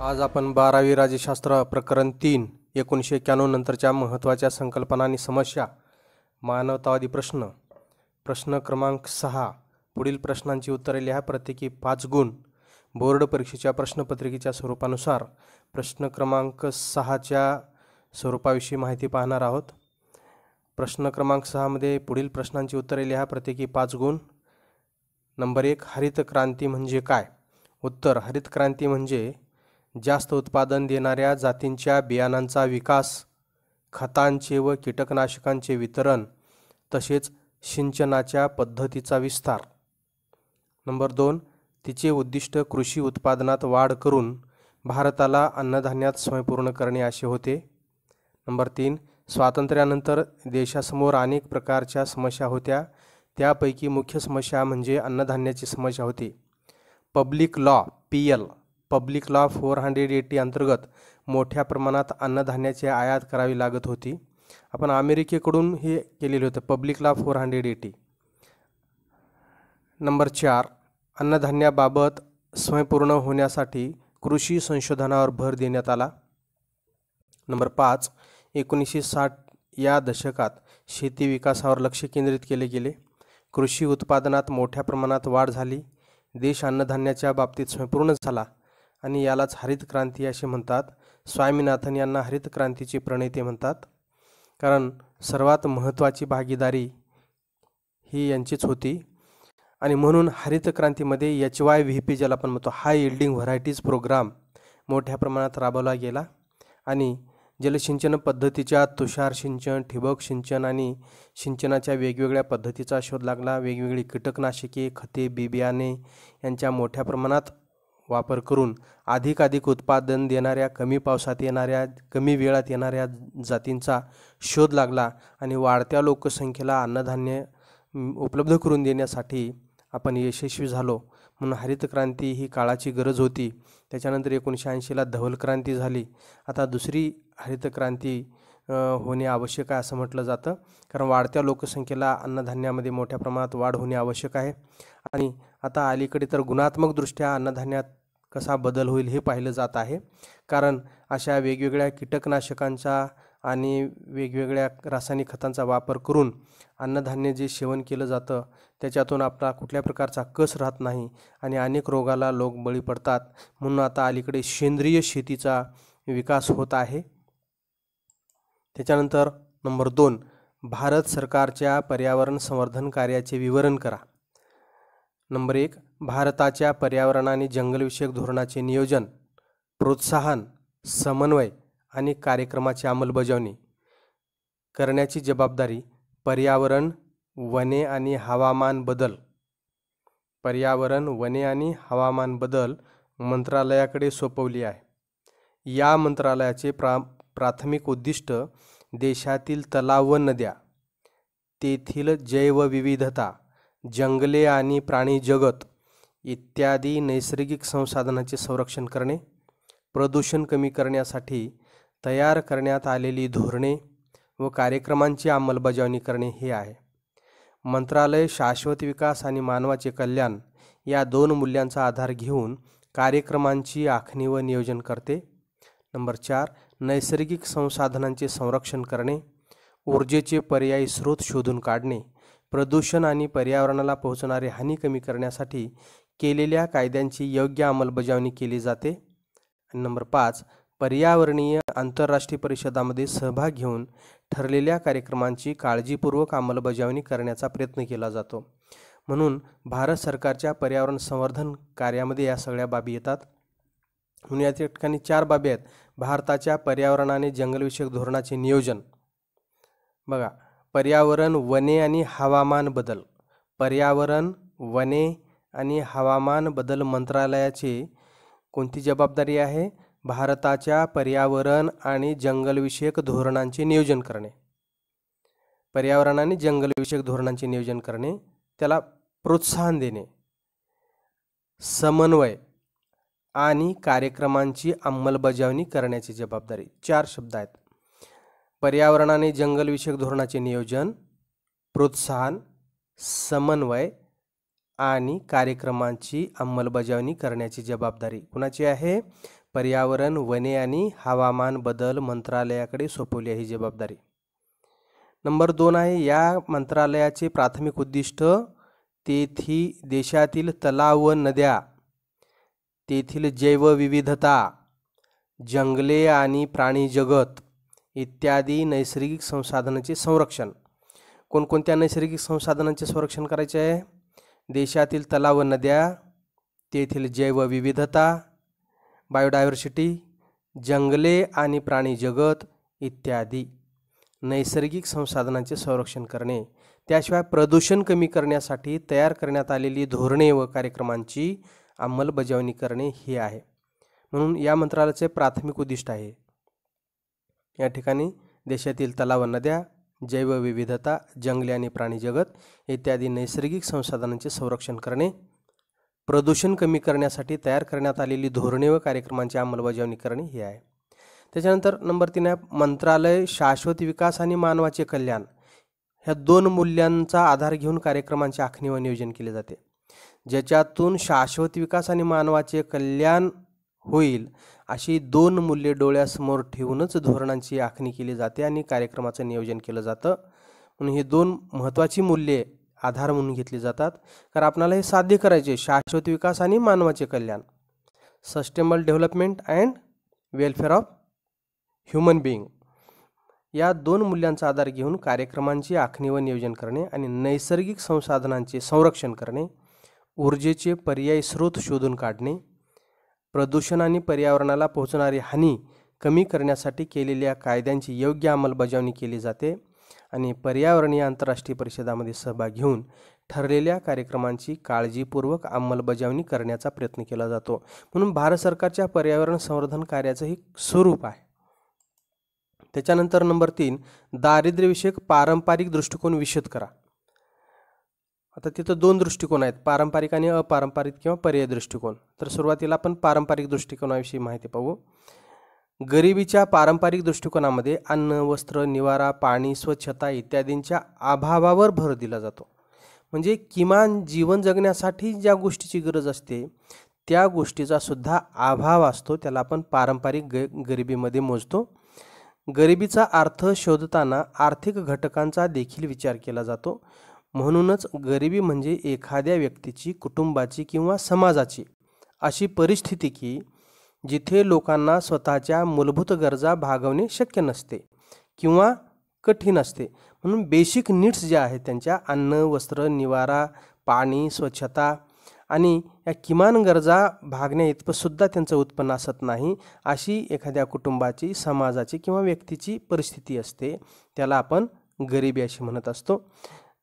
आज आपण 12वी राज्यशास्त्र प्रकरण 3 1991 नंतरच्या महत्त्वाच्या संकल्पना आणि समस्या मानवतावादी प्रश्न प्रश्न क्रमांक 6 पुढील प्रश्नांची उत्तरे लिहा प्रत्येकी 5 गुण बोर्ड परीक्षेच्या प्रश्नपत्रिकेच्या स्वरूपानुसार प्रश्न क्रमांक 6च्या स्वरूपाविषयी माहिती पाहणार आहोत। प्रश्न क्रमांक 6 मध्ये पुढील प्रश्नांची उत्तरे लिहा प्रत्येकी 5 गुण। नंबर 1 हरित क्रांती म्हणजे काय? उत्तर हरित क्रांती म्हणजे जास्त उत्पादन देणाऱ्या जातींच्या बियाणांचा विकास, खतांचे व कीटकनाशकांचे वितरण तसेच सिंचनाच्या पद्धतीचा विस्तार। नंबर 2 तिचे उद्दिष्ट कृषी उत्पादनात वाढ करून भारताला अन्नधान्यात स्वयंपूर्ण करणे असे होते। नंबर 3 स्वातंत्र्यानंतर देशासमोर अनेक प्रकारच्या समस्या होत्या, त्यापैकी मुख्य समस्या म्हणजे अन्नधान्याची समस्या होती। पब्लिक लॉ पब्लिक लॉ 480 अंतर्गत मोठ्या प्रमाणात अन्नधान्याची आयात करावी लागत होती। आपण अमेरिकेकडून हे केलेले होते पब्लिक लॉ 480। नंबर 4 अन्नधान्याबाबत स्वयंपूर्ण होण्यासाठी कृषी संशोधनावर भर देण्यात आला। नंबर 5 1960 या दशकात शेती विकासावर लक्ष केंद्रित केले गेले, कृषी उत्पादनात मोठ्या प्रमाणात वाढ झाली, देश अन्नधान्याच्या बाबतीत स्वयंपूर्ण झाला आणि यालाच हरित क्रांती असे म्हणतात। स्वामीनाथन यांना हरित क्रांतीचे प्रणेते म्हणतात, कारण सर्वात महत्त्वाची भागीदारी ही यांचीच होती आणि म्हणून हरित क्रांतीमध्ये HYVP ज्याला आपण म्हणतो हाय यील्डिंग व्हरायटीज प्रोग्राम मोठ्या प्रमाणात राबवला गेला आणि जलसिंचन पद्धतीच्या तुषार सिंचन, ठिबक सिंचन आणि सिंचनाच्या वेगवेगळ्या पद्धतीचा शोध लागला। वेगवेगळी कीटकनाशके, खते, बियाणे यांच्या मोठ्या प्रमाणात वापर करून अधिक उत्पादन देणाऱ्या, कमी पावसात येणाऱ्या, कमी वेळात येणाऱ्या जातींचा शोध लागला आणि वाढत्या लोकसंख्येला अन्नधान्य उपलब्ध करून देण्यासाठी आपण यशस्वी झालो। म्हणून हरित क्रांती ही काळाची गरज होती। त्याच्यानंतर 1980ला धवल क्रांती झाली। आता दुसरी हरित क्रांती होणे आवश्यक आहे असं म्हटलं जातं, कारण वाढत्या लोकसंख्येला अन्नधान्यामध्ये मोठ्या प्रमाणात वाढ होणे आवश्यक आहे आणि आता अलीकडे तर गुणात्मकदृष्ट्या अन्नधान्यात कसा बदल होईल हे पाहिलं जात आहे, कारण अशा वेगवेगळ्या कीटकनाशकांचा आणि वेगवेगळ्या रासायनिक खतांचा वापर करून अन्नधान्य जे सेवन केलं जातं त्याच्यातून आपला कुठल्या प्रकारचा कस राहत नाही आणि अनेक रोगाला लोक बळी पडतात। म्हणून आता अलीकडे सेंद्रिय शेतीचा विकास होत आहे। त्याच्यानंतर नंबर 2 भारत सरकारच्या पर्यावरण संवर्धन कार्याचे विवरण करा। नंबर 1 भारताच्या पर्यावरण आणि जंगलविषयक धोरणाचे नियोजन, प्रोत्साहन, समन्वय आणि कार्यक्रमाची अंमलबजावणी करण्याची जबाबदारी पर्यावरण, वने आणि हवामान बदल मंत्रालयाकडे सोपवली आहे। या मंत्रालयाचे प्राथमिक उद्दिष्ट देशातील तलाव व नद्या, तेथील जैवविविधता, जंगले आणि प्राणी जगत इत्यादी नैसर्गिक संसाधनांचे संरक्षण करणे, प्रदूषण कमी करण्यासाठी तयार करण्यात आलेली धोरणे व कार्यक्रमांची अंमलबजावणी करणे हे आहे। मंत्रालय शाश्वत विकास आणि मानवाचे कल्याण या 2 मूल्यांचा आधार घेऊन कार्यक्रमांची आखणी व नियोजन करते। नंबर 4 नैसर्गिक संसाधनांचे संरक्षण करणे, ऊर्जेचे पर्यायी स्रोत शोधून काढणे, प्रदूषण आणि पर्यावरणाला पोहोचणारी हानी कमी करण्यासाठी केलेल्या कायद्यांची योग्य अंमलबजावणी केली जाते। नंबर 5 पर्यावरणीय आंतरराष्ट्रीय परिषदांमध्ये सहभाग घेऊन ठरलेल्या कार्यक्रमांची काळजीपूर्वक अंमलबजावणी करण्याचा प्रयत्न केला जातो। म्हणून भारत सरकारच्या पर्यावरण संवर्धन कार्यामध्ये या सगळ्या बाबी येतात। म्हणून या ठिकाणी 4 बाबी आहेत। भारताच्या पर्यावरण आणि जंगलविषयक धोरणाचे नियोजन, बघा पर्यावरण, वने आणि हवामान बदल, पर्यावरण, वने आणि हवामान बदल मंत्रालयाची कोणती जबाबदारी आहे? भारताच्या पर्यावरण आणि जंगलविषयक धोरणांचे नियोजन करणे, पर्यावरण आणि जंगलविषयक धोरणांचे नियोजन करणे, त्याला प्रोत्साहन देणे, समन्वय आणि कार्यक्रमांची अंमलबजावणी करण्याची जबाबदारी। 4 शब्द आहेत। पर्यावरण आणि जंगलविषयक धोरणाचे नियोजन, प्रोत्साहन, समन्वय आणि कार्यक्रमांची अंमलबजावणी करण्याची जबाबदारी कुणाची आहे? पर्यावरण, वने आणि हवामान बदल मंत्रालयाकडे सोपवली आहे ही जबाबदारी. नंबर 2 आहे, या मंत्रालयाचे प्राथमिक उद्दिष्ट देशातील तलाव व नद्या, तेथील जैवविविधता, जंगले आणि प्राणी जगत इत्यादी नैसर्गिक संसाधनांचे संरक्षण. कोणकोणत्या नैसर्गिक संसाधनांचे संरक्षण करायचे आहे? देशातील तलाव व नद्या, तेथील जैवविविधता, बायोडायव्हर्सिटी, जंगले आणि प्राणी जगत इत्यादी नैसर्गिक संसाधनांचे संरक्षण करणे. त्याशिवाय प्रदूषण कमी करण्यासाठी तयार करण्यात आलेली धोरणे व कार्यक्रमांची अंमलबजावणी करणे हे आहे. म्हणून या मंत्रालयाचे प्राथमिक उद्दिष्ट आहे या ठिकाणी देशातील तलाव व नद्या, जैवविविधता, जंगले आणि प्राणी जगत इत्यादी नैसर्गिक संसाधनांचे संरक्षण करणे, प्रदूषण कमी करण्यासाठी तयार करण्यात आलेली धोरणे व कार्यक्रमांची अंमलबजावणी करणे हे आहे. त्याच्यानंतर नंबर 3 आहे, मंत्रालय शाश्वत विकास आणि मानवाचे कल्याण ह्या 2 मूल्यांचा आधार घेऊन कार्यक्रमांचे आखणी व नियोजन केले जाते. ज्याच्यातून शाश्वत विकास आणि मानवाचे कल्याण होईल अशी 2 मूल्ये डोळ्यासमोर ठेवूनच धोरणांची आखणी केली जाते आणि कार्यक्रमाचं नियोजन केलं जातं. म्हणून ही 2 महत्त्वाची मूल्ये आधार म्हणून घेतली जातात. कारण आपल्याला हे साध्य करायचे शाश्वत विकास आणि मानवाचे कल्याण, sustainable development and welfare of human being. या 2 मूल्यांचा आधार घेऊन कार्यक्रमांची आखणी व नियोजन करणे आणि नैसर्गिक संसाधनांचे संरक्षण करणे, ऊर्जेचे पर्यायी स्रोत शोधून काढणे, प्रदूषण आणि पर्यावरणाला पोहोचणारी हानी कमी करण्यासाठी केलेल्या कायद्यांची योग्य अंमलबजावणी केली जाते आणि पर्यावरणीय आंतरराष्ट्रीय परिषदामध्ये सहभाग घेऊन ठरलेल्या कार्यक्रमांची काळजीपूर्वक अंमलबजावणी करण्याचा प्रयत्न केला जातो. म्हणून भारत सरकारच्या पर्यावरण संवर्धन कार्याचं हे स्वरूप आहे. त्याच्यानंतर नंबर 3, दारिद्र्यविषयक पारंपरिक दृष्टिकोन विशद करा. आता तिथं 2 दृष्टिकोन आहेत, पारंपरिक आणि अपारंपरिक किंवा पर्यायी दृष्टिकोन. तर सुरुवातीला आपण पारंपरिक दृष्टिकोनाविषयी माहिती पाहू. गरिबीच्या पारंपरिक दृष्टिकोनामध्ये अन्न, वस्त्र, निवारा, पाणी, स्वच्छता इत्यादींच्या अभावावर भर दिला जातो. म्हणजे किमान जीवन जगण्यासाठी ज्या गोष्टीची गरज असते त्या गोष्टीचा सुद्धा अभाव असतो, त्याला आपण पारंपरिक गरिबीमध्ये मोजतो. गरिबीचा अर्थ शोधताना आर्थिक घटकांचा देखील विचार केला जातो. म्हणूनच गरिबी म्हणजे एखाद्या व्यक्तीची, कुटुंबाची किंवा समाजाची अशी परिस्थिती की जिथे लोकांना स्वतःच्या मूलभूत गरजा भागवणे शक्य नसते किंवा कठीण असते. म्हणून बेसिक नीड्स ज्या आहेत त्यांच्या अन्न, वस्त्र, निवारा, पाणी, स्वच्छता आणि या किमान गरजा भागण्या इतपतसुद्धा त्यांचं उत्पन्न असत नाही, अशी एखाद्या कुटुंबाची, समाजाची किंवा व्यक्तीची परिस्थिती असते, त्याला आपण गरिबी अशी म्हणत असतो.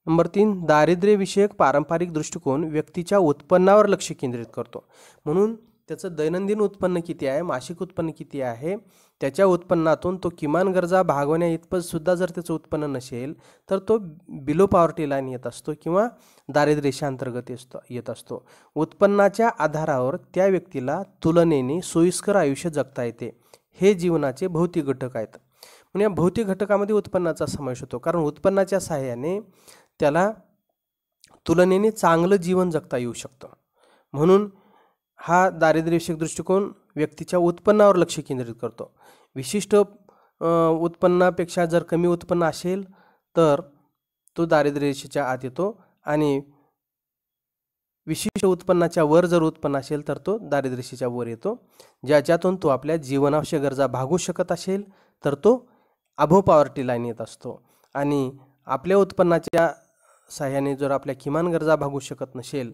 नंबर 3, दारिद्र्यविषयक पारंपरिक दृष्टिकोन व्यक्तीच्या उत्पन्नावर लक्ष केंद्रित करतो. म्हणून त्याचं दैनंदिन उत्पन्न किती आहे, मासिक उत्पन्न किती आहे, त्याच्या उत्पन्नातून तो किमान गरजा भागवण्या इतपतसुद्धा जर त्याचं उत्पन्न नसेल तर तो बिलो पॉवर्टी लाईन येत असतो किंवा दारिद्र्य रेषेअंतर्गत येत असतो. उत्पन्नाच्या आधारावर त्या व्यक्तीला तुलनेने सोयीस्कर आयुष्य जगता येते. हे जीवनाचे भौतिक घटक आहेत. म्हणजे या भौतिक घटकामध्ये उत्पन्नाचा समावेश होतो, कारण उत्पन्नाच्या सहाय्याने त्याला तुलनेने चांगलं जीवन जगता येऊ शकतं. म्हणून हा दारिद्र्यविषयक दृष्टिकोन व्यक्तीच्या उत्पन्नावर लक्ष केंद्रित करतो. विशिष्ट उत्पन्नापेक्षा जर कमी उत्पन्न असेल तर तो दारिद्र्य रेषेच्या आत येतो आणि विशिष्ट उत्पन्नाच्या वर जर उत्पन्न असेल तर तो दारिद्र्य रेषेच्या वर येतो. ज्याच्यातून तो आपल्या जीवनावश्यक गरजा भागवू शकत असेल तर तो अबोव पॉवर्टी लाईन येत असतो आणि आपल्या उत्पन्नाच्या सहाय्याने जर आपल्या किमान गरजा भागवू शकत नसेल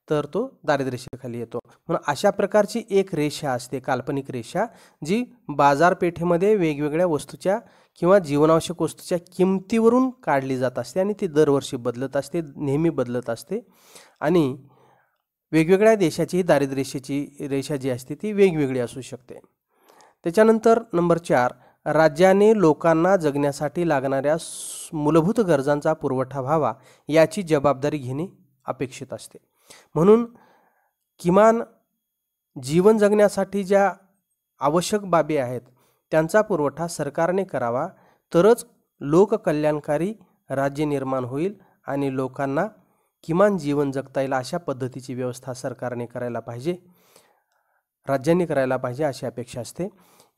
तर तो दारिद्र्य रेषेखाली येतो. म्हणून अशा प्रकारची एक रेषा असते, काल्पनिक रेषा, जी बाजारपेठेमध्ये वेगवेगळ्या वस्तूच्या किंवा जीवनावश्यक वस्तूच्या किमतीवरून काढली जात असते आणि ती दरवर्षी बदलत असते, नेहमी बदलत असते आणि वेगवेगळ्या देशाची दारिद्र्य रेषेची रेषा जी असते ती वेगवेगळी असू शकते. त्याच्यानंतर नंबर 4, राज्याने लोकांना जगण्यासाठी लागणाऱ्या मूलभूत गरजांचा पुरवठा व्हावा याची जबाबदारी घेणे अपेक्षित असते. म्हणून किमान जीवन जगण्यासाठी ज्या आवश्यक बाबी आहेत त्यांचा पुरवठा सरकारने करावा, तरच लोककल्याणकारी राज्य निर्माण होईल आणि लोकांना किमान जीवन जगता येईल अशा पद्धतीची व्यवस्था सरकारने करायला पाहिजे. राज्यांनी करायला पाहिजे अशी अपेक्षा असते.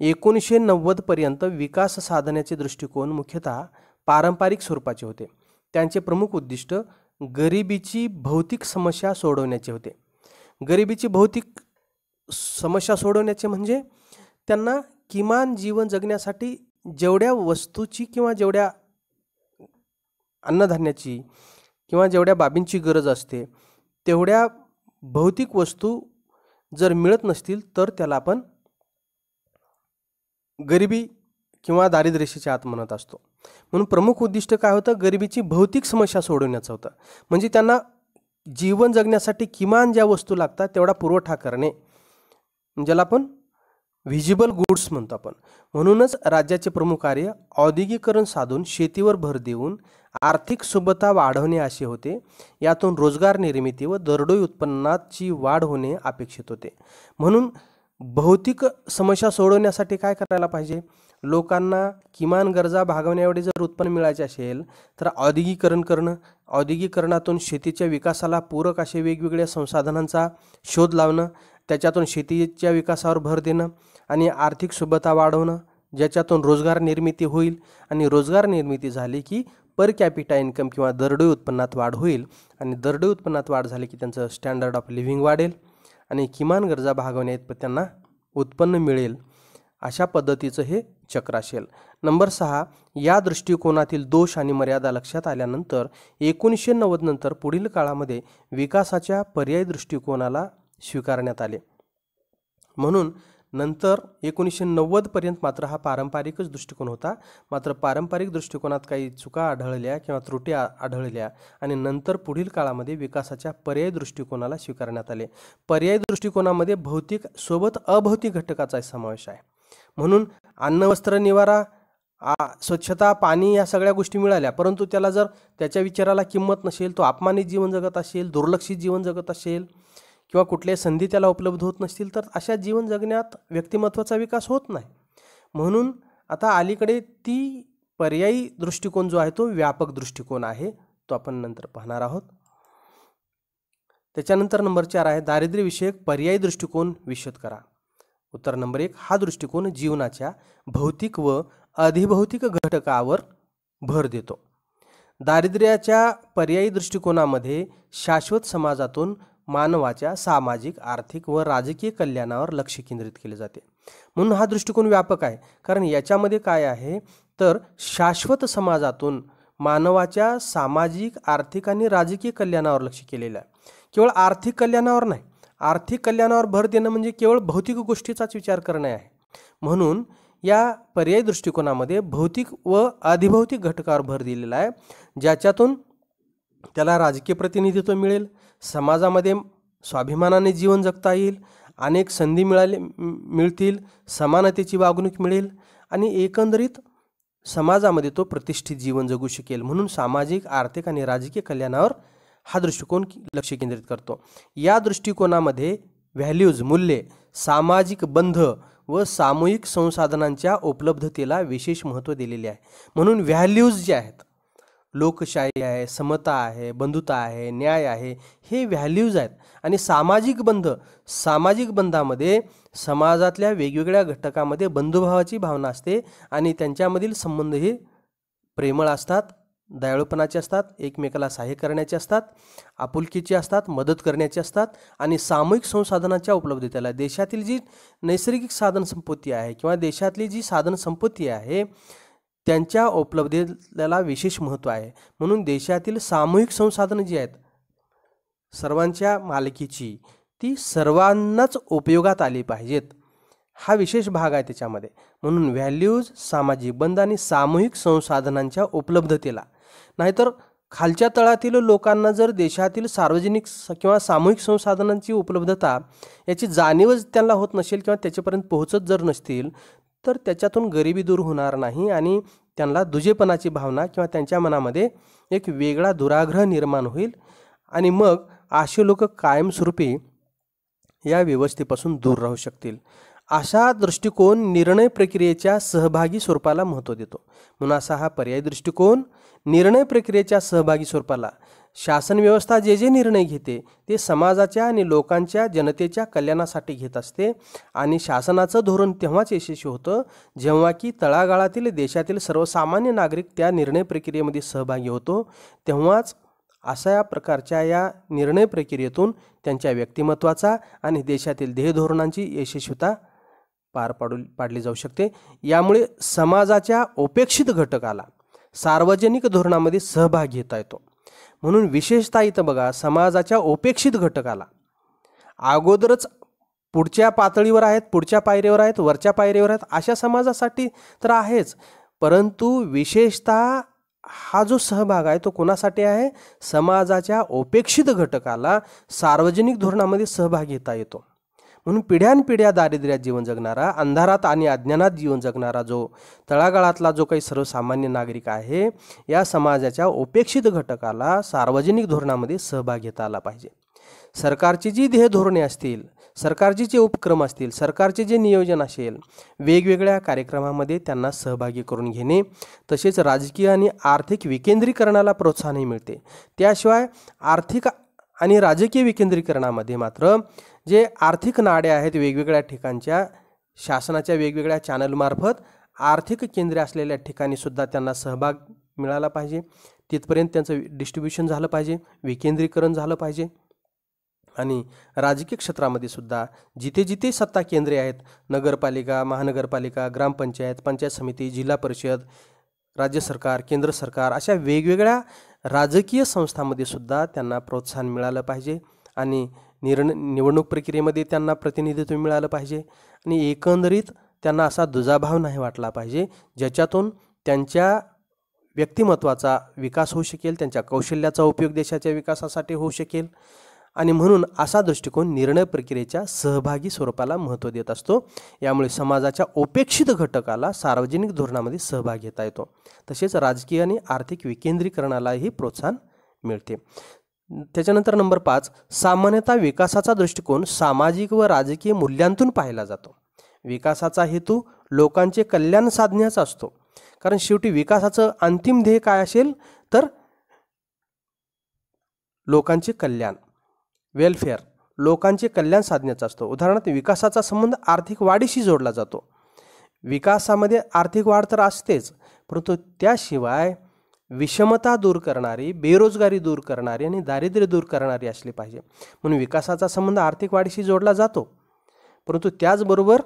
1990 पर्यंत विकास साधण्याचे दृष्टिकोन मुख्यतः पारंपरिक स्वरूपाचे होते. त्यांचे प्रमुख उद्दिष्ट गरिबीची भौतिक समस्या सोडवण्याचे होते. गरिबीची भौतिक समस्या सोडवण्याचे म्हणजे त्यांना किमान जीवन जगण्यासाठी जेवढ्या वस्तूची किंवा जेवढ्या अन्नधान्याची किंवा जेवढ्या बाबींची गरज असते तेवढ्या भौतिक वस्तू जर मिळत नसतील तर त्याला आपण गरिबी किंवा दारिद्र्यरेषेच्या आत म्हणत असतो. म्हणून प्रमुख उद्दिष्ट काय होतं? गरिबीची भौतिक समस्या सोडवण्याचं होतं. म्हणजे त्यांना जीवन जगण्यासाठी किमान ज्या वस्तू लागतात तेवढा पुरवठा करणे, ज्याला आपण व्हिजिबल गुड्स म्हणतो आपण. म्हणूनच राज्याचे प्रमुख कार्य औद्योगिकरण साधून शेतीवर भर देऊन आर्थिक सुबत्ता वाढवणे असे होते. यातून रोजगार निर्मिती व दरडोई उत्पन्नाची वाढ होणे अपेक्षित होते. म्हणून भौतिक समस्या सोडवण्यासाठी काय करायला पाहिजे? लोकांना किमान गरजा भागवण्याएवढे जर उत्पन्न मिळायचे असेल तर औद्योगिकरण करणं, औद्योगिकरणातून शेतीच्या विकासाला पूरक असे वेगवेगळ्या संसाधनांचा शोध लावणं, त्याच्यातून शेतीच्या विकासावर भर देणं आणि आर्थिक सुबत्ता वाढवणं, ज्याच्यातून रोजगार निर्मिती होईल. आणि रोजगार निर्मिती झाली की पर कॅपिटा इन्कम किंवा दरडोई उत्पन्नात वाढ होईल. आणि दरडोई उत्पन्नात वाढ झाली की त्यांचं स्टँडर्ड ऑफ लिव्हिंग वाढेल आणि किमान गरजा भागवण्यात त्यांना उत्पन्न मिळेल. अशा पद्धतीचं हे चक्र असेल. नंबर 6, या दृष्टिकोनातील दोष आणि मर्यादा लक्षात आल्यानंतर 1990 नंतर पुढील काळामध्ये विकासाच्या पर्यायी दृष्टिकोनाला स्वीकारण्यात आले. म्हणून नंतर 1990 पर्यंत मात्र हा पारंपरिकच दृष्टिकोन होता. मात्र पारंपरिक दृष्टिकोनात काही चुका आढळल्या किंवा त्रुटी आढळल्या आणि नंतर पुढील काळामध्ये विकासाच्या पर्यायी दृष्टिकोनाला स्वीकारण्यात आले. पर्यायी दृष्टिकोनामध्ये भौतिक सोबत अभौतिक घटकाचा समावेश आहे. म्हणून अन्न, वस्त्र, निवारा, स्वच्छता, पाणी या सगळ्या गोष्टी मिळाल्या, परंतु त्याला जर त्याच्या विचाराला किंमत नसेल, तो अपमानित जीवन जगत असेल, दुर्लक्षित जीवन जगत असेल किंवा कुठल्याही संधी त्याला उपलब्ध होत नसतील तर अशा जीवन जगण्यात व्यक्तिमत्वाचा विकास होत नाही. म्हणून आता अलीकडे ती पर्यायी दृष्टिकोन जो आहे तो व्यापक दृष्टिकोन आहे, तो आपण नंतर पाहणार आहोत. त्याच्यानंतर नंबर 4 आहे दारिद्र्यविषयक पर्यायी दृष्टिकोन विशद करा. उत्तर नंबर 1, हा दृष्टिकोन जीवनाच्या भौतिक व अधिभौतिक घटकावर भर देतो. दारिद्र्याच्या पर्यायी दृष्टिकोनामध्ये शाश्वत समाजातून मानवाच्या सामाजिक, आर्थिक व राजकीय कल्याणावर लक्ष केंद्रित केले जाते. म्हणून हा दृष्टिकोन व्यापक आहे, कारण याच्यामध्ये काय आहे तर शाश्वत समाजातून मानवाच्या सामाजिक, आर्थिक आणि राजकीय कल्याणावर लक्ष केलेलं आहे. केवळ आर्थिक कल्याणावर नाही, आर्थिक कल्याणावर भर देणं म्हणजे केवळ भौतिक गोष्टीचाच विचार करणे आहे. म्हणून या पर्यायी दृष्टिकोनामध्ये भौतिक व अधिभौतिक घटकावर भर दिलेला आहे, ज्याच्यातून त्याला राजकीय प्रतिनिधित्व मिळेल, समाजामध्ये स्वाभिमानाने जीवन जगता येईल, अनेक संधी मिळतील, समानतेची वागणूक मिळेल आणि एकंदरीत समाजामध्ये तो प्रतिष्ठित जीवन जगू शकेल. म्हणून सामाजिक, आर्थिक आणि राजकीय कल्याणावर हा दृष्टिकोन लक्ष केंद्रित करतो. या दृष्टिकोनामध्ये व्हॅल्यूज, मूल्ये, सामाजिक बंध व सामूहिक संसाधनांच्या उपलब्धतेला विशेष महत्त्व दिलेले आहे. म्हणून व्हॅल्यूज जे आहेत, लोकशाही आहे, समता आहे, बंधुता आहे, न्याय आहे, हे व्हॅल्यूज आहेत. आणि सामाजिक बंध, सामाजिक बंधामध्ये समाजातल्या वेगवेगळ्या घटकामध्ये बंधुभावाची भावना असते आणि त्यांच्यामधील संबंध हे प्रेमळ असतात, दयाळूपणाचे असतात, एकमेकाला सहाय्य करण्याचे असतात, आपुलकीचे असतात, मदत करण्याचे असतात आणि सामूहिक संसाधनांच्या उपलब्धतेला, देशातील जी नैसर्गिक साधन संपत्ती आहे किंवा देशातली जी साधन संपत्ती आहे त्यांच्या उपलब्धतेला विशेष महत्त्व आहे. म्हणून देशातील सामूहिक संसाधनं जी आहेत सर्वांच्या मालकीची, ती सर्वांनाच उपयोगात आली पाहिजेत, हा विशेष भाग आहे त्याच्यामध्ये. म्हणून व्हॅल्यूज, सामाजिक बंध आणि सामूहिक संसाधनांच्या उपलब्धतेला, नाहीतर खालच्या तळातील लोकांना जर देशातील सार्वजनिक किंवा सामूहिक संसाधनांची उपलब्धता याची जाणीवच त्यांना होत नसेल किंवा त्याच्यापर्यंत पोहोचत जर नसतील तर त्याच्यातून गरिबी दूर होणार नाही आणि त्यांना दुजेपणाची भावना किंवा त्यांच्या मनामध्ये एक वेगळा दुराग्रह निर्माण होईल आणि मग असे लोक कायमस्वरूपी या व्यवस्थेपासून दूर राहू शकतील. अशा दृष्टिकोन निर्णय प्रक्रियेच्या सहभागी स्वरूपाला महत्त्व देतो. म्हणून असा हा पर्यायी दृष्टिकोन निर्णय प्रक्रियेच्या सहभागी स्वरूपाला, शासन व्यवस्था जे जे निर्णय घेते ते समाजाच्या आणि लोकांच्या जनतेच्या कल्याणासाठी घेत असते आणि शासनाचं धोरण तेव्हाच यशस्वी होतं जेव्हा की तळागाळातील देशातील सर्वसामान्य नागरिक त्या निर्णय प्रक्रियेमध्ये सहभागी होतो. तेव्हाच अशा प्रकारच्या या निर्णय प्रक्रियेतून त्यांच्या व्यक्तिमत्वाचा आणि देशातील ध्येयधोरणांची यशस्वीता पाडली जाऊ शकते. यामुळे समाजाच्या उपेक्षित घटकाला सार्वजनिक धोरणामध्ये सहभाग घेता येतो. म्हणून विशेषतः इथं बघा, समाजाच्या उपेक्षित घटकाला अगोदरच पुढच्या पातळीवर आहेत, पुढच्या पायरीवर आहेत, वरच्या पायरीवर आहेत, अशा समाजासाठी तर आहेच, परंतु विशेषतः हा जो सहभाग आहे तो कोणासाठी आहे? समाजाच्या उपेक्षित घटकाला सार्वजनिक धोरणामध्ये सहभाग घेता येतो. म्हणून पिढ्यानपिढ्या दारिद्र्यात जीवन जगणारा, अंधारात आणि अज्ञानात जीवन जगणारा जो तळागाळातला जो काही सर्वसामान्य नागरिक आहे, या समाजाच्या उपेक्षित घटकाला सार्वजनिक धोरणामध्ये सहभाग घेता आला पाहिजे. सरकारची जी ध्येय धोरणे असतील, सरकारचे जे उपक्रम असतील, सरकारचे जे नियोजन असेल, वेगवेगळ्या कार्यक्रमामध्ये त्यांना सहभागी करून घेणे, तसेच राजकीय आणि आर्थिक विकेंद्रीकरणाला प्रोत्साहनही मिळते. त्याशिवाय आर्थिक आणि राजकीय विकेंद्रीकरणामध्ये मात्र जे आर्थिक नाड्या आहेत वेगवेगळ्या ठिकाणच्या, शासनाच्या वेगवेगळ्या चॅनलमार्फत आर्थिक केंद्रे असलेल्या ठिकाणी सुद्धा त्यांना सहभाग मिळाला पाहिजे. तिथपर्यंत त्यांचं डिस्ट्रीब्युशन झालं पाहिजे, विकेंद्रीकरण झालं पाहिजे. आणि राजकीय क्षेत्रामध्ये सुद्धा जिथे जिथे सत्ता केंद्रे आहेत, नगरपालिका, महानगरपालिका, ग्रामपंचायत, पंचायत समिती, जिल्हा परिषद, राज्य सरकार, केंद्र सरकार, अशा वेगवेगळ्या राजकीय संस्थांमध्ये सुद्धा त्यांना प्रोत्साहन मिळालं पाहिजे आणि निवडणूक प्रक्रियेमध्ये त्यांना प्रतिनिधित्व मिळालं पाहिजे. आणि एकंदरीत त्यांना असा दुजाभाव नाही वाटला पाहिजे ज्याच्यातून त्यांच्या व्यक्तिमत्वाचा विकास होऊ शकेल, त्यांच्या कौशल्याचा उपयोग देशाच्या विकासासाठी होऊ शकेल. आणि म्हणून असा दृष्टिकोन निर्णय प्रक्रियेच्या सहभागी स्वरूपाला महत्त्व देत असतो. यामुळे समाजाच्या उपेक्षित घटकाला सार्वजनिक धोरणामध्ये सहभाग घेता येतो. तसेच राजकीय आणि आर्थिक विकेंद्रीकरणालाही प्रोत्साहन मिळते. त्याच्यानंतर नंबर 5, सामान्यतः विकासाचा दृष्टिकोन सामाजिक व राजकीय मूल्यांतून पाहिला जातो. विकासाचा हेतू लोकांचे कल्याण साधण्याचा असतो, कारण शेवटी विकासाचं अंतिम ध्येय काय असेल तर लोकांचे कल्याण, वेलफेअर, लोकांचे कल्याण साधण्याचा असतो. उदाहरणार्थ विकासाचा संबंध आर्थिक वाढीशी जोडला जातो. विकासामध्ये आर्थिक वाढ तर असतेच, परंतु त्याशिवाय विषमता दूर करणारी, बेरोजगारी दूर करणारी आणि दारिद्र्य दूर करणारी असली पाहिजे. म्हणून विकासाचा संबंध आर्थिक वाढीशी जोडला जातो, परंतु त्याचबरोबर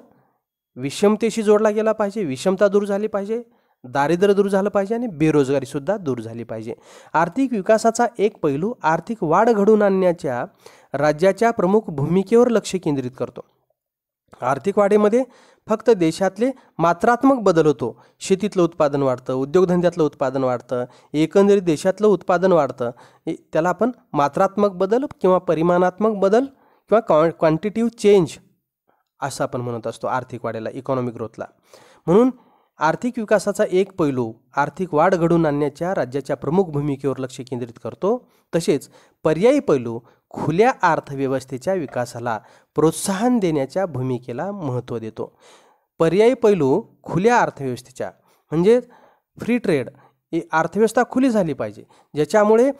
विषमतेशी जोडला गेला पाहिजे. विषमता दूर झाली पाहिजे, दारिद्र्य दूर झालं पाहिजे आणि बेरोजगारीसुद्धा दूर झाली पाहिजे. आर्थिक विकासाचा एक पैलू आर्थिक वाढ घडवून आणण्याच्या राज्याच्या प्रमुख भूमिकेवर लक्ष केंद्रित करतो. आर्थिक वाढीमध्ये फक्त देशातले मात्रात्मक बदल होतो. शेतीतलं उत्पादन वाढतं, उद्योगधंद्यातलं उत्पादन वाढतं, एकंदरीत देशातलं उत्पादन वाढतं. त्याला आपण मात्रात्मक बदल किंवा परिमाणात्मक बदल किंवा क्वांटिटिव्ह चेंज असं आपण म्हणत असतो आर्थिक वाढीला, इकॉनॉमिक ग्रोथला. म्हणून आर्थिक विकासाचा एक पैलू आर्थिक वाढ घडवून आणण्याच्या राज्याच्या प्रमुख भूमिकेवर लक्ष केंद्रित करतो. तसेच पर्यायी पैलू खुल्या अर्थव्यवस्थेच्या विकासाला प्रोत्साहन देण्याच्या भूमिकेला महत्त्व देतो. पर्यायी पैलू खुल्या अर्थव्यवस्थेच्या म्हणजे फ्री ट्रेड, ही अर्थव्यवस्था खुली झाली पाहिजे, ज्याच्यामुळे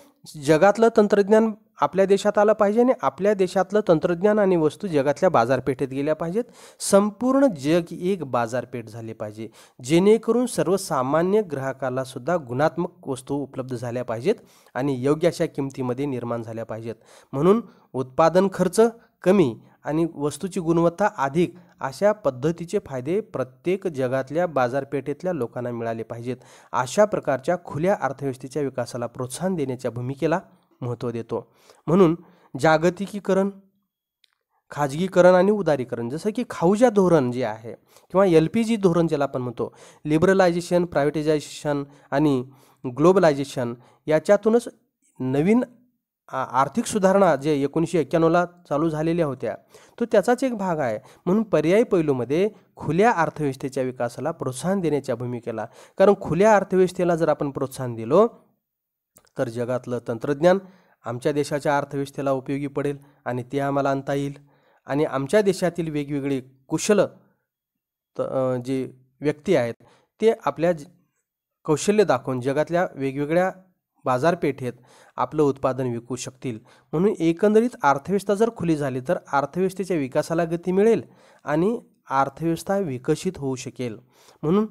जगातलं तंत्रज्ञान आपल्या देशात आलं पाहिजे आणि आपल्या देशातलं तंत्रज्ञान आणि वस्तू जगातल्या बाजारपेठेत गेल्या पाहिजेत. संपूर्ण जग एक बाजारपेठ झाली पाहिजे, जेणेकरून सर्वसामान्य ग्राहकाला सुद्धा गुणात्मक वस्तू उपलब्ध झाल्या पाहिजेत आणि योग्य अशा किमतीमध्ये निर्माण झाल्या पाहिजेत. म्हणून उत्पादन खर्च कमी आणि वस्तूची गुणवत्ता अधिक अशा पद्धतीचे फायदे प्रत्येक जगातल्या बाजारपेठेतल्या लोकांना मिळाले पाहिजेत. अशा प्रकारच्या खुल्या अर्थव्यवस्थेच्या विकासाला प्रोत्साहन देण्याच्या भूमिकेला महत्त्व देतो. म्हणून जागतिकीकरण, खाजगीकरण आणि उदारीकरण, जसं की खाऊजा धोरण जे आहे किंवा LPG धोरण ज्याला आपण म्हणतो, लिबरलायझेशन, प्रायव्हेटायझेशन आणि ग्लोबलायझेशन, याच्यातूनच नवीन आर्थिक सुधारणा जे 1991ला चालू झालेल्या होत्या तो त्याचाच एक भाग आहे. म्हणून पर्यायी पैलूमध्ये खुल्या अर्थव्यवस्थेच्या विकासाला प्रोत्साहन देण्याच्या भूमिकेला, कारण खुल्या अर्थव्यवस्थेला जर आपण प्रोत्साहन दिलो तर जगातलं तंत्रज्ञान आमच्या देशाच्या अर्थव्यवस्थेला उपयोगी पडेल आणि ते आम्हाला आणता येईल आणि आमच्या देशातील वेगवेगळे कुशल जे व्यक्ती आहेत ते आपल्या कौशल्य दाखवून जगातल्या वेगवेगळ्या बाजारपेठेत आपलं उत्पादन विकू शकतील. म्हणून एकंदरीत अर्थव्यवस्था जर खुली झाली तर अर्थव्यवस्थेच्या विकासाला गती मिळेल आणि अर्थव्यवस्था विकसित होऊ शकेल. म्हणून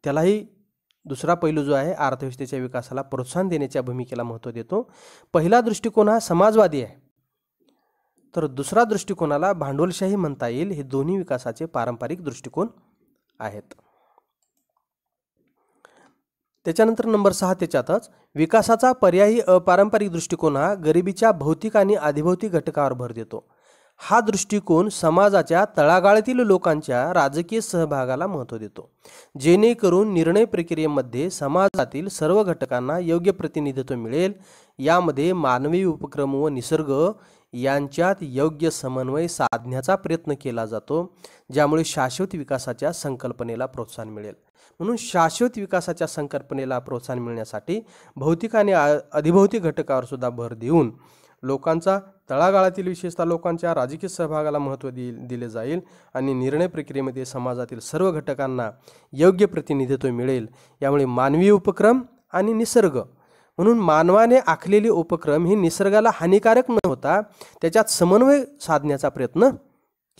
त्यालाही दुसरा पैलू जो आहे अर्थव्यवस्थेच्या विकासाला प्रोत्साहन देण्याच्या भूमिकेला महत्त्व देतो. पहिला दृष्टिकोन हा समाजवादी आहे, तर दुसरा दृष्टिकोनाला भांडवलशाही म्हणता येईल. हे दोन्ही विकासाचे पारंपरिक दृष्टिकोन आहेत. त्याच्यानंतर नंबर 6 त्याच्यातच विकासाचा पर्यायी अपारंपरिक दृष्टिकोन हा गरिबीच्या भौतिक आणि अधिभौतिक घटकावर भर देतो. हा दृष्टिकोन समाजाच्या तळागाळातील लोकांच्या राजकीय सहभागाला महत्त्व देतो, जेणेकरून निर्णय प्रक्रियेमध्ये समाजातील सर्व घटकांना योग्य प्रतिनिधित्व मिळेल. यामध्ये मानवी उपक्रम व निसर्ग यांच्यात योग्य समन्वय साधण्याचा प्रयत्न केला जातो, ज्यामुळे शाश्वत विकासाच्या संकल्पनेला प्रोत्साहन मिळेल. म्हणून शाश्वत विकासाच्या संकल्पनेला प्रोत्साहन मिळण्यासाठी भौतिक आणि अधिभौतिक घटकावर सुद्धा भर देऊन लोकांचा तळागाळातील विशेषतः लोकांच्या राजकीय सहभागाला महत्त्व दिले जाईल आणि निर्णय प्रक्रियेमध्ये समाजातील सर्व घटकांना योग्य प्रतिनिधित्व मिळेल. यामुळे मानवी उपक्रम आणि निसर्ग म्हणून मानवाने आखलेले उपक्रम हे निसर्गाला हानिकारक न होता त्याच्यात समन्वय साधण्याचा प्रयत्न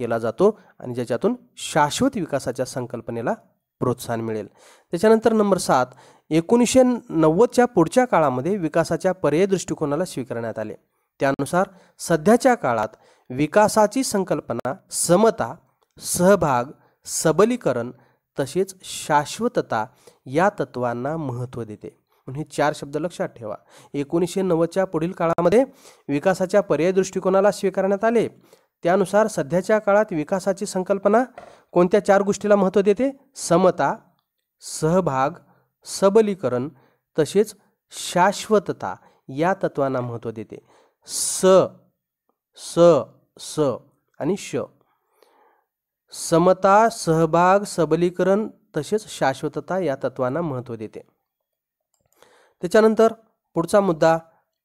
केला जातो आणि ज्याच्यातून शाश्वत विकासाच्या संकल्पनेला प्रोत्साहन मिळेल. त्याच्यानंतर नंबर 7 1990च्या पुढच्या काळामध्ये विकासाच्या पर्यायी दृष्टिकोनाला स्वीकारण्यात आले. त्यानुसार सध्याच्या काळात विकासाची संकल्पना समता, सहभाग, सबलीकरण तसेच शाश्वतता या तत्वांना महत्त्व देते. म्हणून हे 4 शब्द लक्षात ठेवा. 1990च्या पुढील काळामध्ये विकासाच्या पर्यायी दृष्टिकोनाला स्वीकारण्यात आले. त्यानुसार सध्याच्या काळात विकासाची संकल्पना कोणत्या 4 गोष्टीला महत्त्व देते? समता, सहभाग, सबलीकरण तसेच शाश्वतता या तत्वांना महत्त्व देते. स स स आणि श समता, सहभाग, सबलीकरण तसेच शाश्वतता या तत्वांना महत्त्व देते. त्याच्यानंतर पुढचा मुद्दा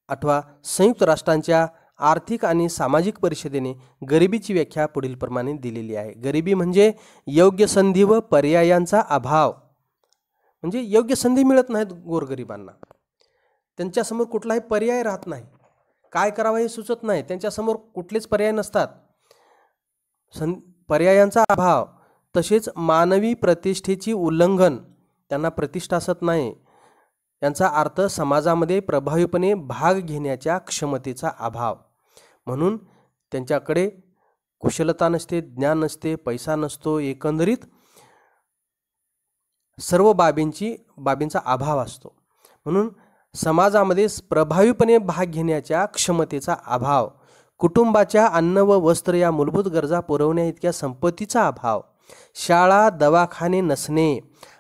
8 संयुक्त राष्ट्रांच्या आर्थिक आणि सामाजिक परिषदेने गरिबीची व्याख्या पुढील प्रमाणे दिलेली आहे. गरिबी म्हणजे योग्य संधी व पर्यायांचा अभाव. म्हणजे योग्य संधी मिळत नाहीत गोरगरिबांना, त्यांच्यासमोर कुठलाही पर्याय राहत नाही, काय करावं हे सुचत नाही, त्यांच्यासमोर कुठलेच पर्याय नसतात. पर्यायांचा अभाव तसेच मानवी प्रतिष्ठेची उल्लंघन, त्यांना प्रतिष्ठा असत नाही. यांचा अर्थ समाजामध्ये प्रभावीपणे भाग घेण्याच्या क्षमतेचा अभाव. म्हणून त्यांच्याकडे कुशलता नसते, ज्ञान नसते, पैसा नसतो, एकंदरीत सर्व बाबींचा अभाव असतो. म्हणून समाजामध्ये प्रभावीपणे भाग घेण्याच्या क्षमतेचा अभाव, कुटुंबाच्या अन्न व वस्त्र या मूलभूत गरजा पुरवण्या इतक्या संपत्तीचा अभाव, शाळा दवाखाने नसणे,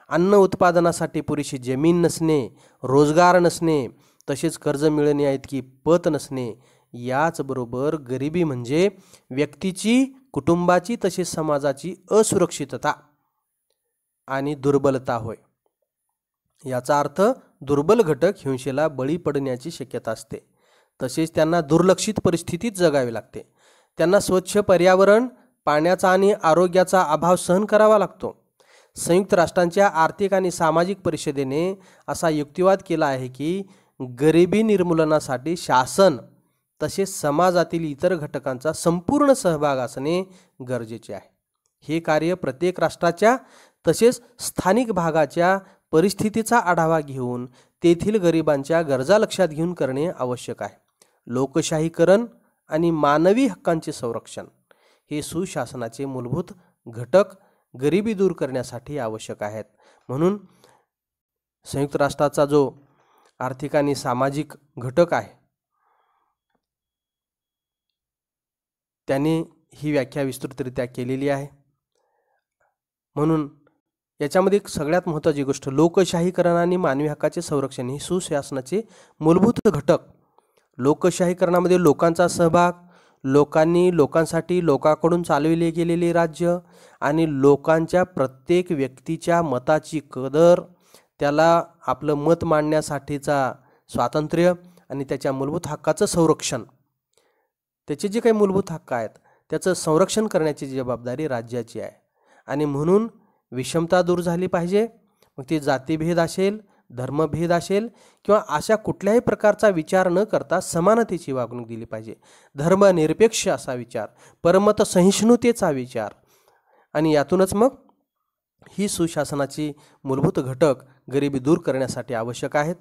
अन्न उत्पादनासाठी पुरेशी जमीन नसणे, रोजगार नसणे तसेच कर्ज मिळण्या इतकी पत नसणे, याचबरोबर गरिबी म्हणजे व्यक्तीची, कुटुंबाची तसेच समाजाची असुरक्षितता आणि दुर्बलता होय. याचा अर्थ दुर्बल घटक हिंसेला बळी पडण्याची शक्यता असते. तसेच त्यांना दुर्लक्षित परिस्थितीत जगावे लागते. त्यांना स्वच्छ पर्यावरण, पाण्याचा आणि आरोग्याचा अभाव सहन करावा लागतो. संयुक्त राष्ट्रांच्या आर्थिक आणि सामाजिक परिषदेने असा युक्तिवाद केला आहे की गरिबी निर्मूलनासाठी शासन तसेच समाजातील इतर घटकांचा संपूर्ण सहभाग असणे गरजेचे आहे. हे कार्य प्रत्येक राष्ट्राच्या तसेच स्थानिक भागाच्या परिस्थितीचा आढावा घेऊन तेथील गरिबांच्या गरजा लक्षात घेऊन करणे आवश्यक आहे. लोकशाहीकरण आणि मानवी हक्कांचे संरक्षण हे सुशासनाचे मूलभूत घटक गरिबी दूर करण्यासाठी आवश्यक आहेत. म्हणून संयुक्त राष्ट्राचा जो आर्थिक आणि सामाजिक घटक आहे त्याने ही व्याख्या विस्तृतरित्या केलेली आहे. म्हणून याच्यामध्ये सगळ्यात महत्त्वाची गोष्ट लोकशाहीकरण आणि मानवी हक्काचे संरक्षण हे सुशासनाचे मूलभूत घटक. लोकशाहीकरणामध्ये लोकांचा सहभाग, लोकांनी लोकांसाठी लोकांकडून चालविले गेलेले राज्य आणि लोकांच्या प्रत्येक व्यक्तीच्या मताची कदर, त्याला आपलं मत मांडण्यासाठीचा स्वातंत्र्य आणि त्याच्या मूलभूत हक्काचं संरक्षण, त्याचे जे काही मूलभूत हक्क आहेत त्याचं संरक्षण करण्याची जबाबदारी राज्याची आहे. आणि म्हणून विषमता दूर झाली पाहिजे. मग ती जातीभेद असेल, धर्मभेद असेल किंवा अशा कुठल्याही प्रकारचा विचार न करता समानतेची वागणूक दिली पाहिजे. धर्मनिरपेक्ष असा विचार, परमत सहिष्णुतेचा विचार, आणि यातूनच मग ही सुशासनाची मूलभूत घटक गरिबी दूर करण्यासाठी आवश्यक आहेत.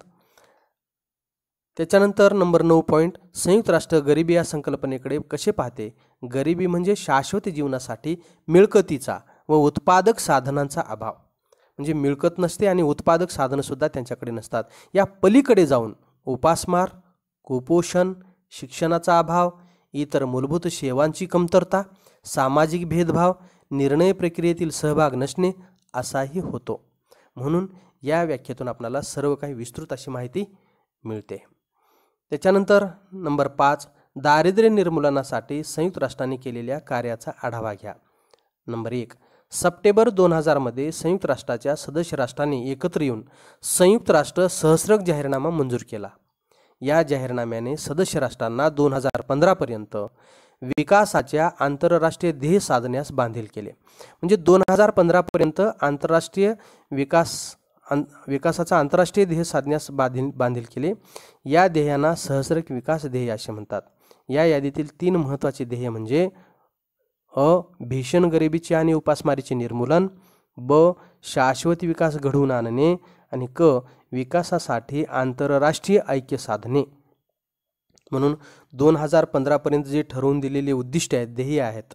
त्याच्यानंतर नंबर 9 पॉईंट, संयुक्त राष्ट्र गरिबी या संकल्पनेकडे कसे पाहते? गरिबी म्हणजे शाश्वत जीवनासाठी मिळकतीचा व उत्पादक साधनांचा अभाव. म्हणजे मिळकत नसते आणि उत्पादक साधनंसुद्धा त्यांच्याकडे नसतात. या पलीकडे जाऊन उपासमार, कुपोषण, शिक्षणाचा अभाव, इतर मूलभूत सेवांची कमतरता, सामाजिक भेदभाव, निर्णय प्रक्रियेतील सहभाग नसणे असाही होतो. म्हणून या व्याख्येतून आपल्याला सर्व काही विस्तृत अशी माहिती मिळते. त्याच्यानंतर नंबर 5, दारिद्र्य निर्मूलनासाठी संयुक्त राष्ट्रांनी केलेल्या कार्याचा आढावा घ्या. नंबर 1, सप्टेंबर 2000 मध्ये संयुक्त राष्ट्राच्या सदस्य राष्ट्रांनी एकत्र येऊन संयुक्त राष्ट्र सहस्त्रक जाहीरनामा मंजूर केला. या जाहीरनाम्याने सदस्य राष्ट्रांना 2015 पर्यंत विकासाच्या आंतरराष्ट्रीय ध्येय साधण्यास बांधील केले. म्हणजे 2015 पर्यंत आंतरराष्ट्रीय विकासाचा आंतरराष्ट्रीय ध्येय साधण्यास बांधील केले. या ध्येयांना सहस्त्रक विकास ध्येय असे म्हणतात. या यादीतील 3 महत्त्वाचे ध्येय म्हणजे अ, भीषण गरिबीचे आणि उपासमारीचे निर्मूलन, ब, शाश्वत विकास घडवून आणणे, आणि क, विकासासाठी आंतरराष्ट्रीय ऐक्य साधणे. म्हणून 2015 पर्यंत जे ठरवून दिलेले उद्दिष्ट आहेत, ध्येय आहेत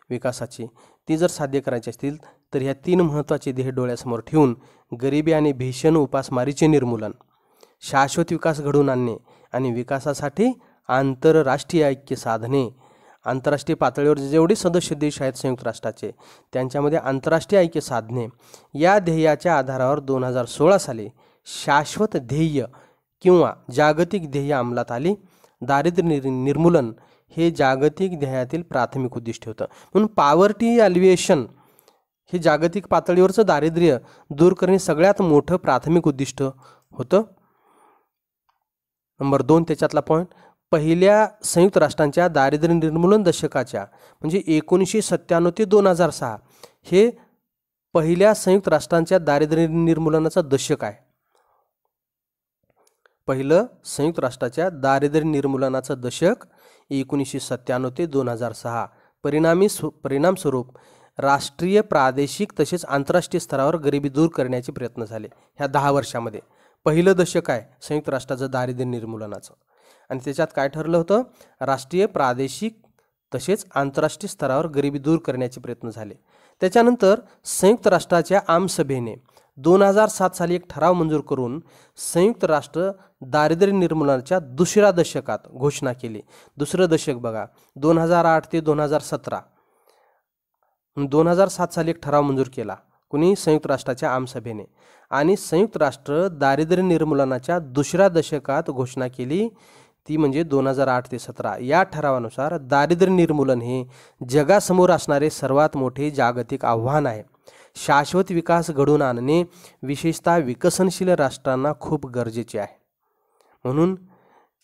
विकासाची, ती जर साध्य करायची असतील तर ह्या 3 महत्त्वाचे ध्येय डोळ्यासमोर ठेवून गरिबी आणि भीषण उपासमारीचे निर्मूलन, शाश्वत विकास घडवून आणणे आणि विकासासाठी आंतरराष्ट्रीय ऐक्य साधणे. आंतरराष्ट्रीय पातळीवर जेवढे सदस्य देश आहेत संयुक्त राष्ट्राचे, त्यांच्यामध्ये आंतरराष्ट्रीय ऐक्य साधणे या ध्येयाच्या आधारावर 2016 साली शाश्वत ध्येय किंवा जागतिक ध्येय अंमलात आली. दारिद्र्य निर्मूलन हे जागतिक ध्येयातील प्राथमिक उद्दिष्ट होतं. म्हणून पॉवर्टी अलिव्हिएशन हे जागतिक पातळीवरचं दारिद्र्य दूर करणे सगळ्यात मोठं प्राथमिक उद्दिष्ट होतं. नंबर 2 त्याच्यातला पॉईंट, पहिल्या संयुक्त राष्ट्रांच्या दारिद्र्य निर्मूलन दशकाच्या म्हणजे 1997 ते 2006 हे पहिल्या संयुक्त राष्ट्रांच्या दारिद्र्य निर्मूलनाचं दशक आहे. पहिलं संयुक्त राष्ट्राच्या दारिद्र्य निर्मूलनाचं दशक 1997 ते 2006. परिणामस्वरूप राष्ट्रीय, प्रादेशिक तसेच आंतरराष्ट्रीय स्तरावर गरिबी दूर करण्याचे प्रयत्न झाले. ह्या 10 वर्षामध्ये पहिलं दशक आहे संयुक्त राष्ट्राचं दारिद्र्य निर्मूलनाचं. आणि त्याच्यात काय ठरलं होतं? राष्ट्रीय, प्रादेशिक तसेच आंतरराष्ट्रीय स्तरावर गरिबी दूर करण्याचे प्रयत्न झाले. त्याच्यानंतर संयुक्त राष्ट्राच्या आमसभेने 2007 साली एक ठराव मंजूर करून संयुक्त राष्ट्र दारिद्र्य निर्मूलनाच्या दुसऱ्या दशकात घोषणा केली. दुसरं दशक बघा, 2008 ते 2017. 2007 साली एक ठराव मंजूर केला कुणी? संयुक्त राष्ट्राच्या आमसभेने. आणि संयुक्त राष्ट्र दारिद्र्य निर्मूलनाच्या दुसऱ्या दशकात घोषणा केली, ती म्हणजे 2008 ते 2017. या ठरावानुसार दारिद्र्य निर्मूलन हे जगासमोर असणारे सर्वात मोठे जागतिक आव्हान आहे. शाश्वत विकास घडवून आणणे विशेषतः विकसनशील राष्ट्रांना खूप गरजेचे आहे. म्हणून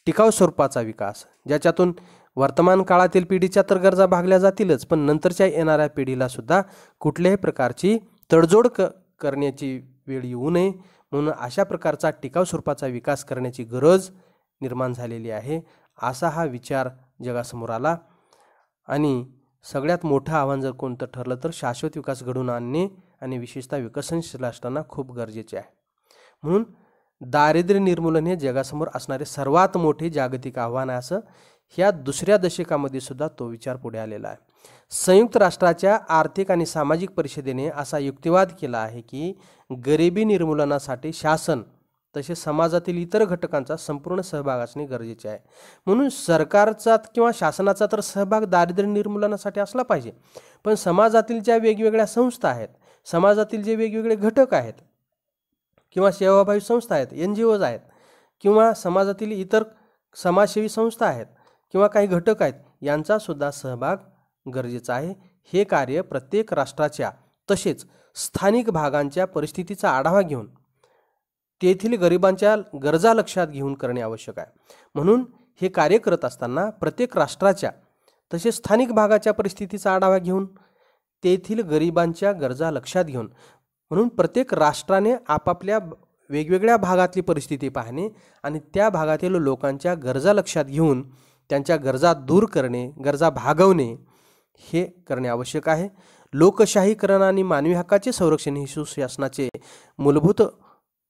टिकाऊ स्वरूपाचा विकास, ज्याच्यातून वर्तमान काळातील पिढीच्या तर गरजा भागल्या जातीलच, पण नंतरच्या येणाऱ्या पिढीला सुद्धा कुठल्याही प्रकारची तडजोड करण्याची वेळ येऊ नये, म्हणून अशा प्रकारचा टिकाऊ स्वरूपाचा विकास करण्याची गरज निर्माण झालेली आहे. असा हा विचार जगासमोर आला. आणि सगळ्यात मोठं आव्हान जर कोणतं ठरलं तर शाश्वत विकास घडवून आणणे आणि विशेषतः विकसनशील राष्ट्रांना खूप गरजेचे आहे. म्हणून दारिद्र्य निर्मूलन हे जगासमोर असणारे सर्वात मोठे जागतिक आव्हान आहे, असं ह्या दुसऱ्या दशकामध्ये सुद्धा तो विचार पुढे आलेला आहे. संयुक्त राष्ट्राच्या आर्थिक आणि सामाजिक परिषदेने असा युक्तिवाद केला आहे की गरिबी निर्मूलनासाठी शासन तसेच समाजातील इतर घटकांचा संपूर्ण सहभाग असणे गरजेचे आहे. म्हणून सरकारचा किंवा शासनाचा तर सहभाग दारिद्र्य निर्मूलनासाठी असला पाहिजे, पण समाजातील ज्या वेगवेगळ्या संस्था आहेत, समाजातील जे वेगवेगळे घटक आहेत किंवा सेवाभावी संस्था आहेत, NGOज आहेत, किंवा समाजातील इतर समाजसेवी संस्था आहेत किंवा काही घटक आहेत, यांचा सुद्धा सहभाग गरजेचा आहे. हे कार्य प्रत्येक राष्ट्राच्या तसेच स्थानिक भागांच्या परिस्थितीचा आढावा घेऊन तेथील गरिबांच्या गरजा लक्षात घेऊन करणे आवश्यक आहे. म्हणून हे कार्य करत असताना प्रत्येक राष्ट्राच्या तसेच स्थानिक भागाच्या परिस्थितीचा आढावा घेऊन तेथील गरिबांच्या गरजा लक्षात घेऊन, म्हणून प्रत्येक राष्ट्राने आपापल्या वेगवेगळ्या भागातली परिस्थिती पाहणे आणि त्या भागातील लोकांच्या गरजा लक्षात घेऊन त्यांच्या गरजा दूर करणे, गरजा भागवणे हे करणे आवश्यक आहे. लोकशाहीकरण आणि मानवी हक्काचे संरक्षण हे सुशासनाचे मूलभूत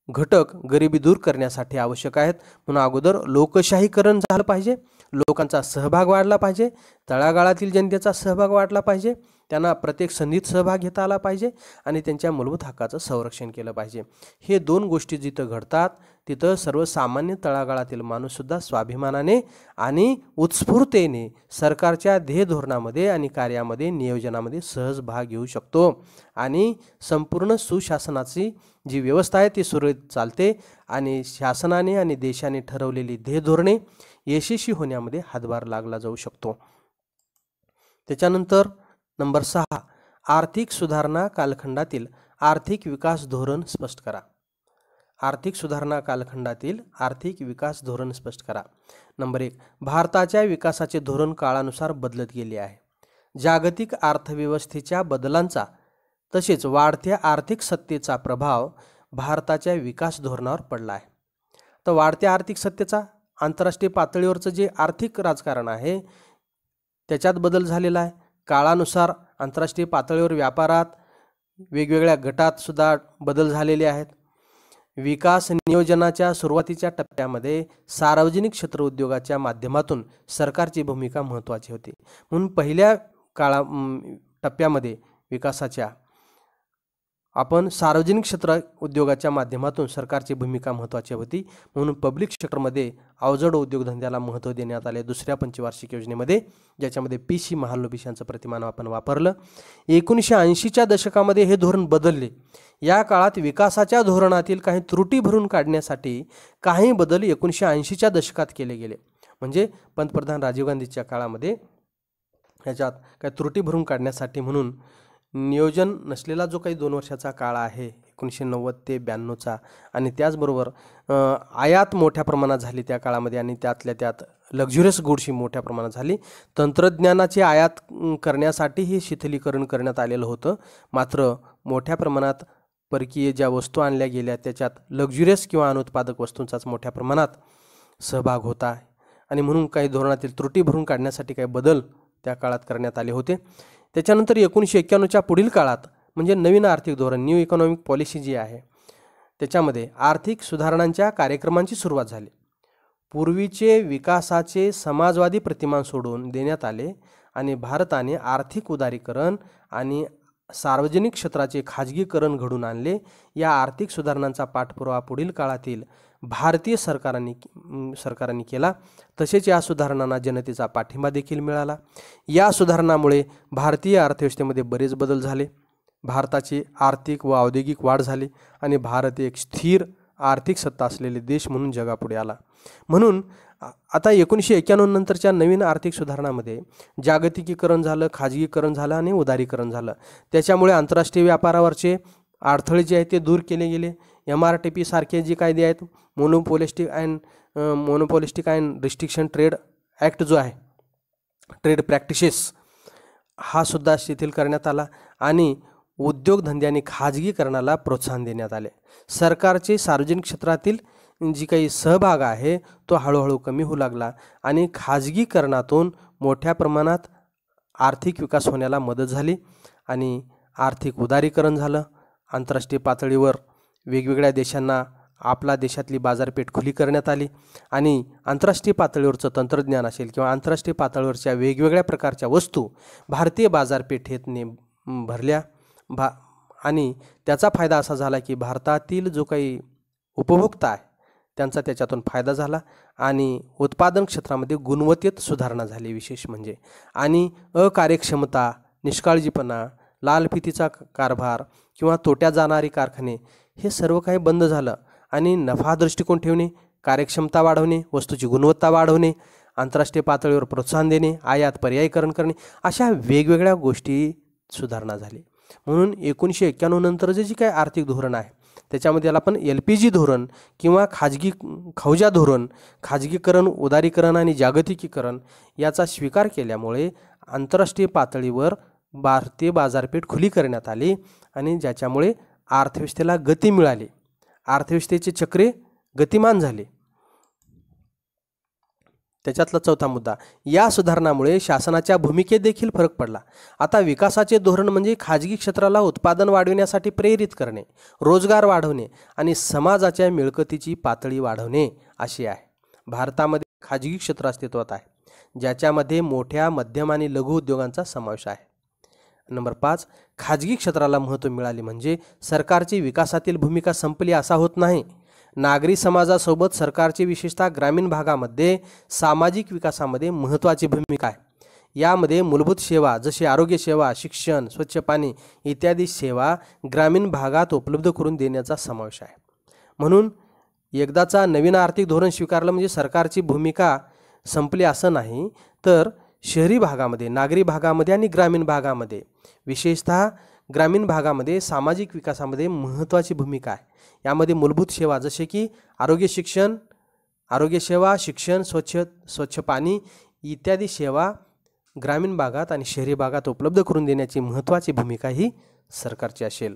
घटक गरिबी दूर करण्यासाठी आवश्यक आहेत. म्हणून अगोदर लोकशाहीकरण झालं पाहिजे, लोकांचा सहभाग वाढला पाहिजे, तळागाळातील जनतेचा सहभाग वाढला पाहिजे, त्यांना प्रत्येक संधीत सहभाग घेता आला पाहिजे आणि त्यांच्या मूलभूत हक्काचं संरक्षण केलं पाहिजे. हे दोन गोष्टी जिथं घडतात तिथं सर्वसामान्य तळागाळातील माणूससुद्धा स्वाभिमानाने आणि उत्स्फूर्तेने सरकारच्या ध्येय धोरणामध्ये आणि कार्यामध्ये नियोजनामध्ये सहज भाग घेऊ शकतो आणि संपूर्ण सुशासनाची जी व्यवस्था आहे ती सुरळीत चालते आणि शासनाने आणि देशाने ठरवलेली ध्येय धोरणे यशस्वी होण्यामध्ये हातभार लागला जाऊ शकतो. त्याच्यानंतर नंबर 6, आर्थिक सुधारणा कालखंडातील आर्थिक विकास धोरण स्पष्ट करा. आर्थिक सुधारणा कालखंडातील आर्थिक विकास धोरण स्पष्ट करा. नंबर 1, भारताच्या विकासाचे धोरण काळानुसार बदलत गेले आहे. जागतिक अर्थव्यवस्थेच्या बदलांचा तसेच वाढत्या आर्थिक सत्तेचा प्रभाव भारताच्या विकास धोरणावर पडला आहे. तर वाढत्या आर्थिक सत्तेचा आंतरराष्ट्रीय पातळीवरचं जे आर्थिक राजकारण आहे त्याच्यात बदल झालेला आहे. काळानुसार आंतरराष्ट्रीय पातळीवर व्यापारात वेगवेगळ्या गटात सुद्धा बदल झालेले आहेत. विकास नियोजनाच्या सुरुवातीच्या टप्प्यामध्ये सार्वजनिक क्षेत्र उद्योगाच्या माध्यमातून सरकारची भूमिका महत्त्वाची होती. म्हणून पहिल्या टप्प्यामध्ये विकासाच्या आपण सार्वजनिक क्षेत्र उद्योगाच्या माध्यमातून सरकारची भूमिका महत्त्वाची होती. म्हणून पब्लिक सेक्टरमध्ये अवजड उद्योगधंद्याला महत्त्व देण्यात आले दुसऱ्या पंचवार्षिक योजनेमध्ये, ज्याच्यामध्ये PC महालनोबिस यांचं प्रतिमान आपण वापरलं. 1980च्या दशकामध्ये हे धोरण बदलले. या काळात विकासाच्या धोरणातील काही त्रुटी भरून काढण्यासाठी काही बदल 1980च्या दशकात केले गेले. म्हणजे पंतप्रधान राजीव गांधीच्या काळामध्ये ह्याच्यात काही त्रुटी भरून काढण्यासाठी म्हणून नियोजन नसलेला जो काही 2 वर्षाचा काळ आहे 1990 ते 92चा आणि त्याचबरोबर आयात मोठ्या प्रमाणात झाली त्या काळामध्ये आणि त्यातल्या त्यात लक्झुरियस गुड्सही मोठ्या प्रमाणात झाली. तंत्रज्ञानाची आयात करण्यासाठी हे शिथिलीकरण करण्यात आलेलं होतं. मात्र मोठ्या प्रमाणात परकीय ज्या वस्तू आणल्या गेल्या त्याच्यात लक्झुरियस किंवा अनुत्पादक वस्तूंचाच मोठ्या प्रमाणात सहभाग होता आणि म्हणून काही धोरणातील त्रुटी भरून काढण्यासाठी काही बदल त्या काळात करण्यात आले होते. त्याच्यानंतर 1991च्या पुढील काळात म्हणजे नवीन आर्थिक धोरण न्यू इकॉनॉमिक पॉलिसी जी आहे त्याच्यामध्ये आर्थिक सुधारणांच्या कार्यक्रमांची सुरुवात झाली. पूर्वीचे विकासाचे समाजवादी प्रतिमान सोडून देण्यात आले आणि भारताने आर्थिक उदारीकरण आणि सार्वजनिक क्षेत्राचे खाजगीकरण घडून आणले. या आर्थिक सुधारणांचा पाठपुरावा पुढील काळातील भारतीय सरकारांनी केला. तसेच या सुधारणांना जनतेचा पाठिंबा देखील मिळाला. या सुधारणामुळे भारतीय अर्थव्यवस्थेमध्ये बरेच बदल झाले. भारताची आर्थिक व औद्योगिक वाढ झाली आणि भारत एक स्थिर आर्थिक सत्ता असलेले देश म्हणून जगापुढे आला. म्हणून आता 1991 नंतरच्या नवीन आर्थिक सुधारणामध्ये जागतिकीकरण झालं, खाजगीकरण झालं आणि उदारीकरण झालं. त्याच्यामुळे आंतरराष्ट्रीय व्यापारावरचे अडथळे जे आहेत ते दूर केले गेले. MRTP सारखे जे कायदे आहेत monopolistic and restriction trade act जो आहे ट्रेड प्रॅक्टिसेस हा सुद्धा शिथिल करण्यात आला आणि उद्योगधंद्याने खाजगीकरणाला प्रोत्साहन देण्यात आले. सरकारचे सार्वजनिक क्षेत्रातील जी काही सहभाग आहे तो हळूहळू कमी होऊ लागला आणि खाजगीकरणातून मोठ्या प्रमाणात आर्थिक विकास होण्याला मदत झाली आणि आर्थिक उदारीकरण झालं. आंतरराष्ट्रीय पातळीवर वेगवेगळ्या देशांना आपला देशातली बाजारपेठ खुली करण्यात आली आणि आंतरराष्ट्रीय पातळीवरचं तंत्रज्ञान असेल किंवा आंतरराष्ट्रीय पातळीवरच्या वेगवेगळ्या प्रकारच्या वस्तू भारतीय बाजारपेठेतने भरल्या आणि त्याचा फायदा असा झाला की भारतातील जो काही उपभोक्ता आहे त्यांचा त्याच्यातून फायदा झाला आणि उत्पादन क्षेत्रामध्ये गुणवत्तेत सुधारणा झाली विशेष म्हणजे. आणि अकार्यक्षमता, निष्काळजीपणा, लालफितीचा कारभार किंवा तोट्यात जाणारी कारखाने हे सर्व काही बंद झालं आणि नफा दृष्टिकोन ठेवणे, कार्यक्षमता वाढवणे, वस्तूची गुणवत्ता वाढवणे, आंतरराष्ट्रीय पातळीवर प्रोत्साहन देणे, आयात पर्यायीकरण करणे अशा वेगवेगळ्या गोष्टी सुधारणा झाली. म्हणून 1991 नंतरचे जे काही आर्थिक धोरण आहे त्याच्यामध्ये याला आपण LPG धोरण किंवा खवजा धोरण, खाजगीकरण, उदारीकरण आणि जागतिकीकरण याचा स्वीकार केल्यामुळे आंतरराष्ट्रीय पातळीवर भारतीय बाजारपेठ खुली करण्यात आली आणि ज्याच्यामुळे अर्थव्यवस्थेला गती मिळाली अर्थव्यवस्थेचे चक्रे गतिमान झाले. त्याच्यातला चौथा मुद्दा, या सुधारणामुळे शासनाच्या भूमिकेत देखील फरक पडला. आता विकासाचे धोरण म्हणजे खाजगी क्षेत्राला उत्पादन वाढविण्यासाठी प्रेरित करणे, रोजगार वाढवणे आणि समाजाच्या मिळकतीची पातळी वाढवणे अशी आहे. भारतामध्ये खाजगी क्षेत्र अस्तित्वात आहे, ज्याच्यामध्ये मोठ्या, मध्यम आणि लघु उद्योगांचा समावेश आहे. नंबर 5, खाजगी क्षेत्राला महत्त्व मिळाले म्हणजे सरकारची विकासातील भूमिका संपली असा होत नाही. नागरी समाजासोबत सरकारची विशेषतः ग्रामीण भागामध्ये सामाजिक विकासामध्ये महत्त्वाची भूमिका आहे. यामध्ये मूलभूत सेवा जसे आरोग्य सेवा, शिक्षण, स्वच्छ पाणी इत्यादी सेवा ग्रामीण भागात उपलब्ध करून देण्याचा समावेश आहे. म्हणून एकदाचा नवीन आर्थिक धोरण स्वीकारलं म्हणजे सरकारची भूमिका संपली असं नाही, तर शहरी भागामध्ये, नागरी भागामध्ये आणि ग्रामीण भागामध्ये, विशेषतः ग्रामीण भागामध्ये सामाजिक विकासामध्ये महत्त्वाची भूमिका आहे. यामध्ये मूलभूत सेवा जसे की आरोग्य सेवा, शिक्षण, स्वच्छ पाणी इत्यादी सेवा ग्रामीण भागात आणि शहरी भागात उपलब्ध करून देण्याची महत्त्वाची भूमिका ही सरकारची असेल.